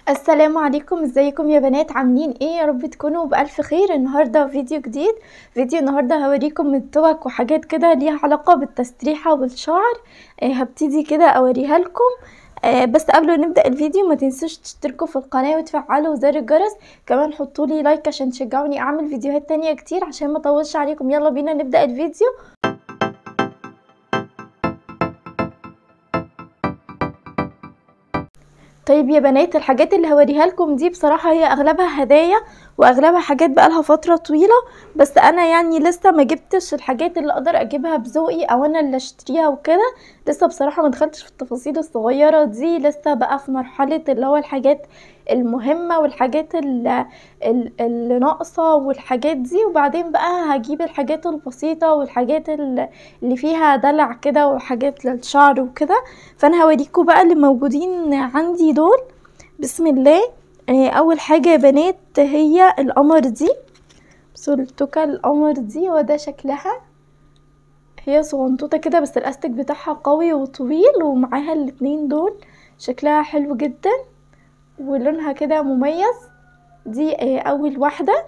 السلام عليكم، ازيكم يا بنات؟ عاملين ايه؟ يا رب تكونوا بألف خير. النهارده فيديو جديد. النهارده هوريكم التوك وحاجات كده ليها علاقة بالتسريحة والشعر. هبتدي كده اوريها لكم. بس قبل ما نبدأ الفيديو ما تنسوش تشتركوا في القناة وتفعلوا زر الجرس، كمان حطوا لي لايك عشان تشجعوني اعمل فيديوهات تانية كتير عشان ما اطولش عليكم. يلا بينا نبدأ الفيديو. طيب يا بنات، الحاجات اللي هوريها لكم دي بصراحة هي اغلبها هدايا واغلبها حاجات بقالها فترة طويلة، بس انا يعني لسه ما جبتش الحاجات اللي اقدر اجيبها بذوقي او انا اللي اشتريها وكده. لسه بصراحة ما دخلتش في التفاصيل الصغيرة دي، لسه بقى في مرحلة اللي هو الحاجات المهمة والحاجات اللي ناقصة والحاجات دي، وبعدين بقى هجيب الحاجات البسيطة والحاجات اللي فيها دلع كده وحاجات للشعر وكده. فانا هوريكم بقى اللي موجودين عندي دول. بسم الله. اول حاجة يا بنات هي القمر دي. بصوا التوكة القمر دي، وده شكلها. هي صغنطوطة كده بس الاستك بتاعها قوي وطويل، ومعاها الاتنين دول. شكلها حلو جدا ولونها كده مميز. دي اول واحدة.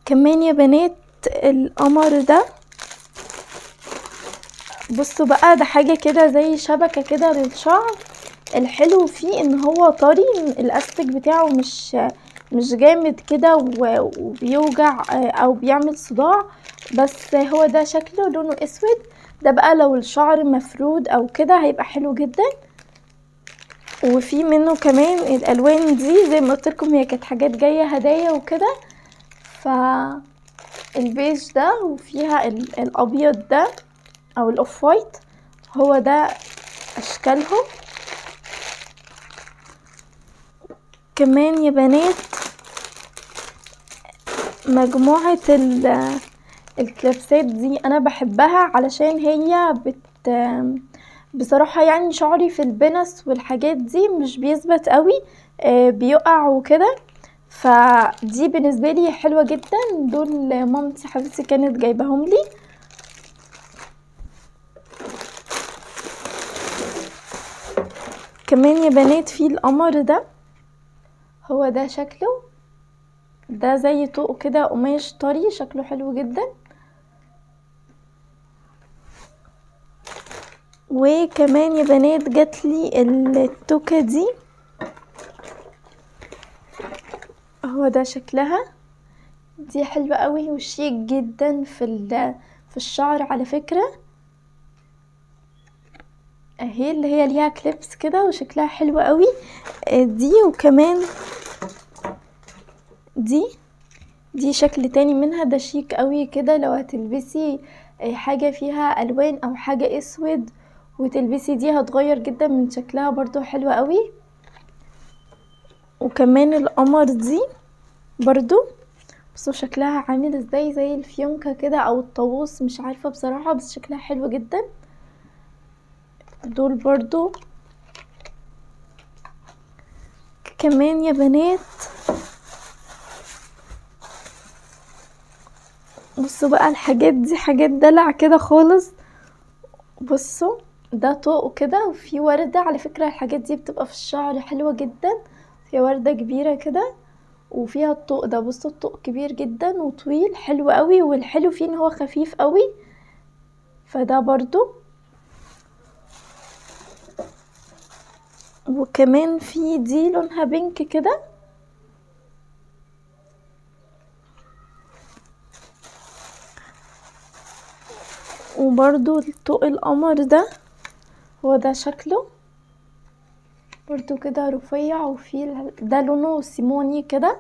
كمان يا بنات القمر ده، بصوا بقى، ده حاجة كده زي شبكة كده للشعر. الحلو فيه ان هو طري، الاستك بتاعه مش جامد كده وبيوجع او بيعمل صداع. بس هو ده شكله، لونه اسود. ده بقى لو الشعر مفرود او كده هيبقى حلو جدا. وفي منه كمان الالوان دي، زي ما قلت لكم هي كانت حاجات جايه هدايا وكده. فالبيج ده وفيها الابيض ده او الاوف وايت، هو ده اشكالهم. كمان يا بنات مجموعة الكليبسات دي انا بحبها علشان هي بصراحة يعني شعري في البنس والحاجات دي مش بيثبت قوي، بيقع وكده. فدي بالنسبة لي حلوة جدا. دول مامتي حبيبتي كانت جايباهم لي. كمان يا بنات في القمر ده، هو ده شكله. ده زي طوق كده قماش طري، شكله حلو جدا. وكمان يا بنات جاتلي التوكة دي، هو ده شكلها. دي حلوة قوي وشيك جدا في الشعر على فكرة. اهي اللي هي ليها كليبس كده وشكلها حلو قوي. دي وكمان دي شكل تاني منها، ده شيك قوي كده لو هتلبسي حاجة فيها الوان او حاجة اسود وتلبسي دي، هتغير جدا من شكلها، برضو حلوة قوي. وكمان القمر دي برضو، بصوا شكلها عامل ازاي، زي الفيونكة كده او الطاووس، مش عارفة بصراحة، بس شكلها حلو جدا. دول برضو. كمان يا بنات بصوا بقى، الحاجات دي حاجات دلع كده خالص. بصوا ده طوق كده وفي وردة، على فكرة الحاجات دي بتبقى في الشعر حلوة جدا. في وردة كبيرة كده وفيها الطوق ده. بصوا الطوق كبير جدا وطويل، حلو قوي، والحلو فيه ان هو خفيف قوي. فده برضو. وكمان في دي لونها بينك كده. وبرضو الطوق القمر ده، هو ده شكله برضو كده رفيع، وفي ده لونه سيموني كده.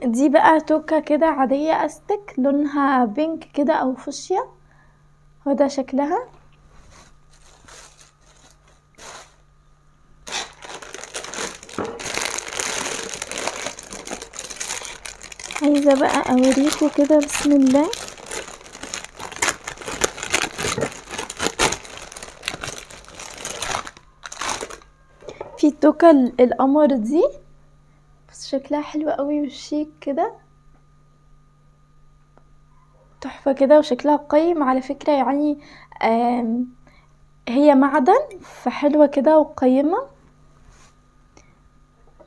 دي بقى توكة كده عادية استك، لونها بينك كده او فوشيا، هو ده شكلها. عايزة بقى اوريكم كده، بسم الله. في التوكة القمر دي، بس شكلها حلو قوي وشيك كده، تحفة كده وشكلها قيم على فكرة يعني. هي معدن فحلوة كده وقيمة.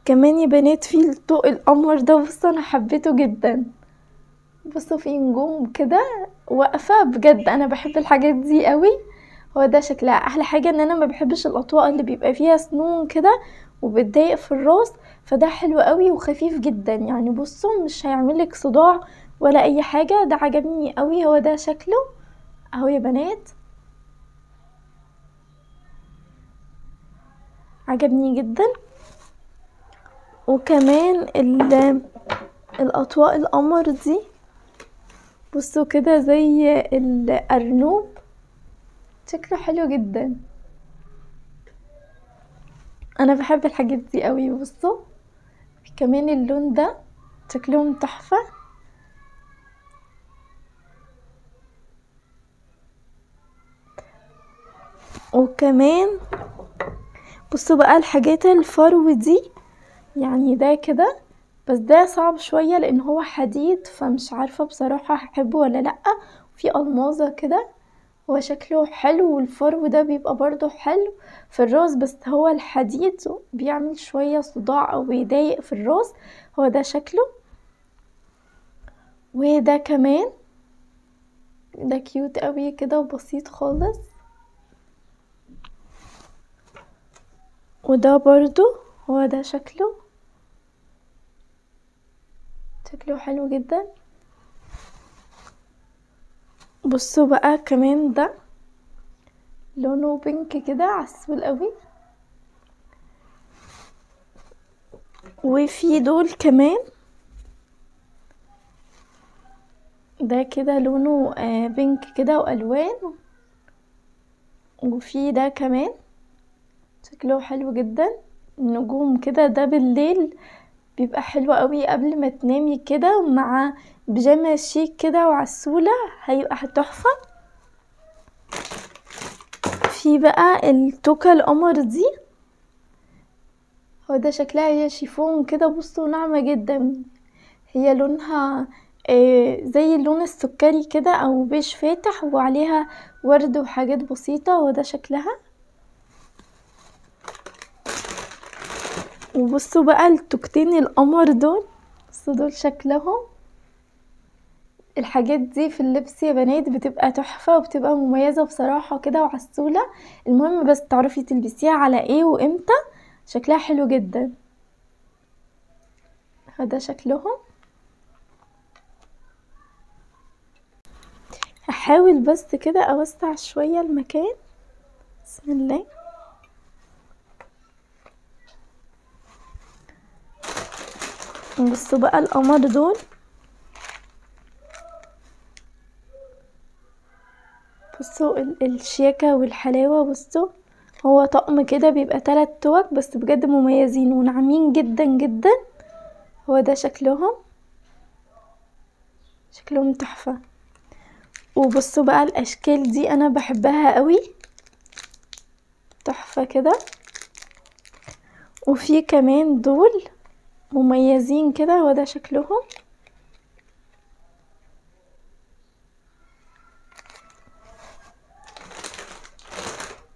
كمان يا بنات في الطوق القمر ده، بصوا انا حبيته جدا. بصوا في نجوم كده واقفة، بجد انا بحب الحاجات دي قوي. هو ده شكلها. احلى حاجة ان انا ما بحبش الاطواق اللي بيبقى فيها سنون كده وبتضايق في الراس، فده حلو قوي وخفيف جدا يعني. بصوا مش هيعملك صداع ولا اي حاجة، ده عجبني قوي. هو ده شكله اهو يا بنات، عجبني جدا. وكمان الاطواق القمر دي بصوا كده زي الارنوب، شكله حلو جدا. انا بحب الحاجات دي قوي. بصوا كمان اللون ده شكلهم تحفة. وكمان بصوا بقى الحاجات الفرو دي، يعني ده كده بس ده صعب شوية لان هو حديد، فمش عارفة بصراحة هحبه ولا لأ. في الماظة كده، هو شكله حلو. والفرو ده بيبقى برضو حلو في الراس، بس هو الحديد بيعمل شوية صداع او بيضايق في الراس. هو ده شكله. وده كمان ده كيوت قوي كده وبسيط خالص. وده برضو هو ده شكله حلو جدا. بصوا بقى كمان ده لونه بينك كده عسول قوي. وفي دول كمان ده كده لونه بينك كده والوان. وفي ده كمان شكله حلو جدا، نجوم كده. ده بالليل بيبقى حلو قوي قبل ما تنامي كده مع بيجامه شيك كده وعسولة، هيبقى تحفة. في بقى التوكة القمر دي، هو ده شكلها. هي شيفون كده، بصوا ناعمة جدا. هي لونها زي اللون السكري كده او بيج فاتح وعليها ورد وحاجات بسيطة. وده شكلها. وبصوا بقى التوكتين القمر دول، بصوا دول شكلهم. الحاجات دي في اللبس يا بنات بتبقى تحفة وبتبقى مميزة بصراحة كده وعسولة. المهم بس تعرفي تلبسيها على ايه وامتى، شكلها حلو جدا. هذا شكلهم. هحاول بس كده اوسع شوية المكان. بسم الله. بصوا بقى القمر دول، بصوا الشياكة والحلاوة. بصوا هو طقم كده بيبقى 3 توك بس بجد مميزين وناعمين جدا جدا. هو ده شكلهم تحفة. وبصوا بقى الاشكال دي انا بحبها قوي، تحفة كده. وفي كمان دول مميزين كده. هو ده شكلهم.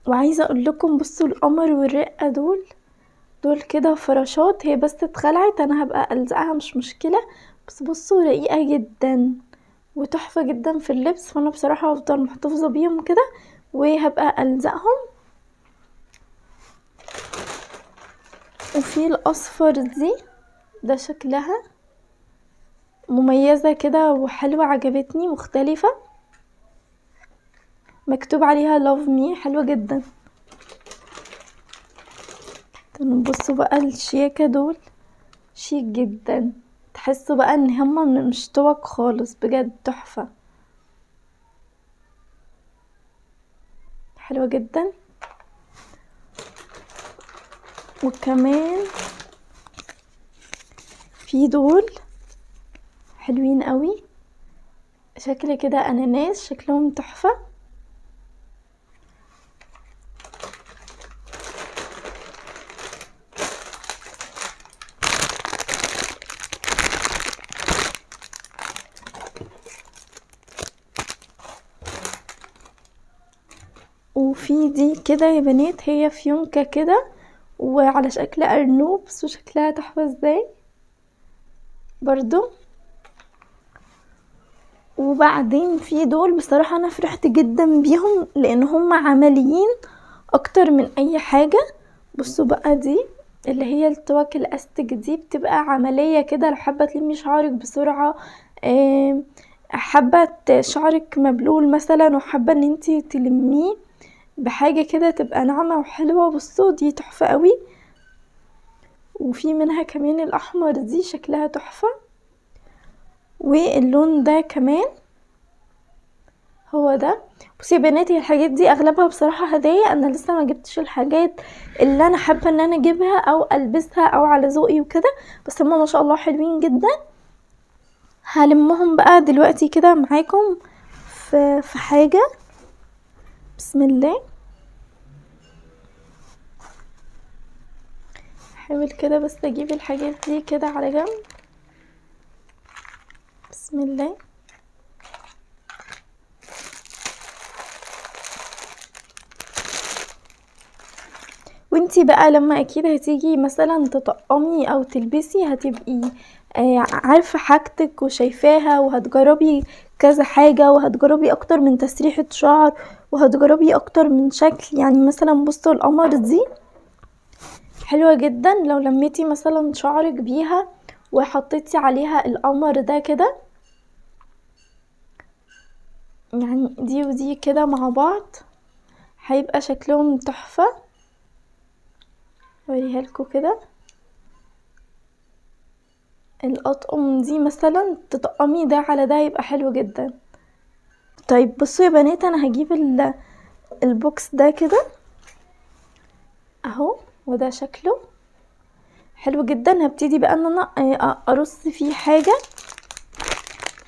وعايزة اقول لكم بصوا القمر والرقة دول كده فراشات. هي بس اتخلعت، انا هبقى الزقها مش مشكلة. بس بصوا رقيقة جدا وتحفة جدا في اللبس، فانا بصراحة هفضل محتفظة بيهم كده وهبقى الزقهم. وفي الاصفر دي، ده شكلها مميزة كده وحلوة، عجبتني، مختلفة، مكتوب عليها love me، حلوة جدا. بصوا بقى الشياكة دول شيك جدا، تحسوا بقى ان هما مش توك خالص، بجد تحفة، حلوة جدا. وكمان في دول حلوين قوي، شكل كده اناناس، شكلهم تحفة. وفي دي كده يا بنات، هي فيونكة كده وعلى شكل ارنوب، بس شكلها تحفة ازاي برضو. وبعدين في دول بصراحة انا فرحت جدا بيهم لان هم عمليين اكتر من اي حاجة. بصوا بقى دي اللي هي التوك الاستك دي بتبقى عملية كده، لو حابة تلمي شعرك بسرعة، حابة شعرك مبلول مثلا وحابة ان انتي تلميه بحاجة كده تبقى ناعمة وحلوة. بصوا دي تحفة قوي. وفي منها كمان الاحمر دي شكلها تحفة، واللون ده كمان هو ده. بصي يا بناتي الحاجات دي اغلبها بصراحة هدايا، انا لسه ما جبتش الحاجات اللي انا حابة ان انا اجيبها او البسها او على ذوقي وكده، بس هما ما شاء الله حلوين جدا. هلمهم بقى دلوقتي كده معاكم في حاجة. بسم الله. حاول كده بس اجيب الحاجات دي كده على جنب. بسم الله. وانتي بقى لما اكيد هتيجي مثلا تطقمي او تلبسي هتبقي عارفة حاجتك وشايفاها، وهتجربي كذا حاجة، وهتجربي اكتر من تسريحة شعر، وهتجربي اكتر من شكل. يعني مثلا بصوا القمر دي حلوة جدا لو لميتي مثلا شعرك بيها وحطيتي عليها القمر ده كده، يعني دي ودي كده مع بعض هيبقى شكلهم تحفة. اوريها لكم كده. الاطقم دي مثلا تطقمي ده على ده يبقى حلو جدا. طيب بصوا يا بنات، انا هجيب البوكس ده كده اهو، وده شكله حلو جدا. هبتدي بقى ان انا ارص فيه حاجة.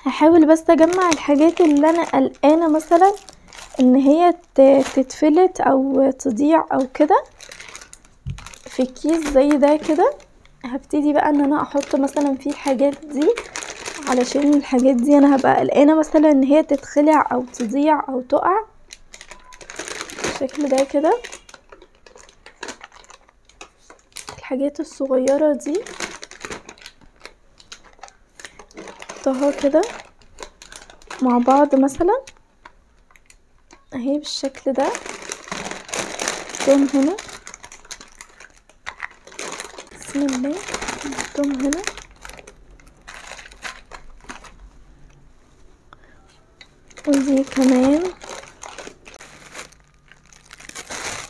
هحاول بس اجمع الحاجات اللي انا قلقانة مثلا ان هي تتفلت او تضيع او كده في كيس زي ده كده. هبتدي بقى ان انا احط مثلا فيه الحاجات دي، علشان الحاجات دي انا هبقى قلقانة مثلا ان هي تتخلع او تضيع او تقع بالشكل ده كده. الحاجات الصغيرة دي احطها كده مع بعض مثلا اهي بالشكل ده. احطهم هنا. بسم الله. احطهم هنا. ودي كمان،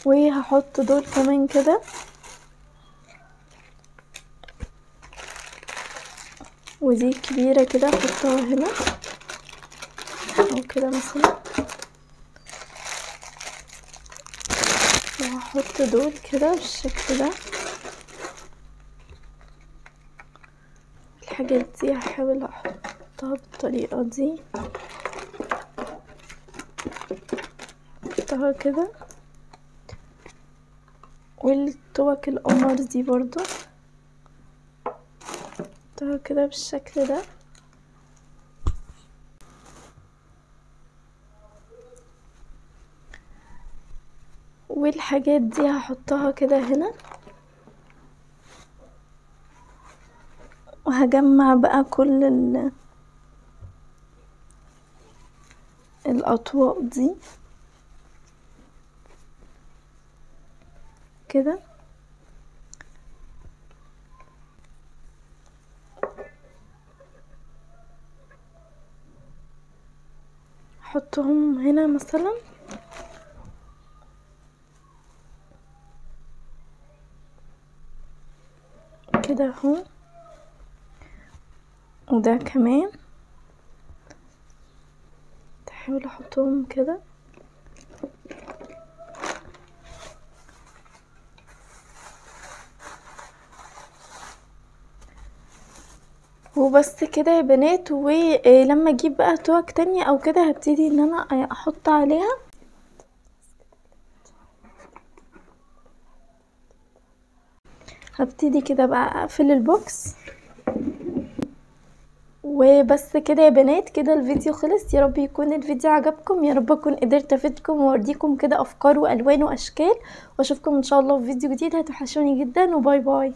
وهحط دول كمان كده، ودي كبيرة كده احطها هنا او كده مثلا. وهحط دول كده بالشكل ده. الحاجات دي هحاول احطها بالطريقة دي، احطها كده. والتوك القمر دي برضو احطها كده بالشكل ده. والحاجات دي هحطها كده هنا. وهجمع بقى كل الاطواق دي كده. احطهم هنا مثلا كده اهو. وده كمان تحاول احطهم كده. وبس كده يا بنات. ولما اجيب بقى توك تانية او كده هبتدي ان انا احط عليها. هبتدي كده بقى اقفل البوكس وبس كده يا بنات، كده الفيديو خلص. يا رب يكون الفيديو عجبكم، يا رب اكون قدرت افيدكم واوريكم كده افكار والوان واشكال، واشوفكم ان شاء الله في فيديو جديد. هتوحشوني جدا، وباي باي.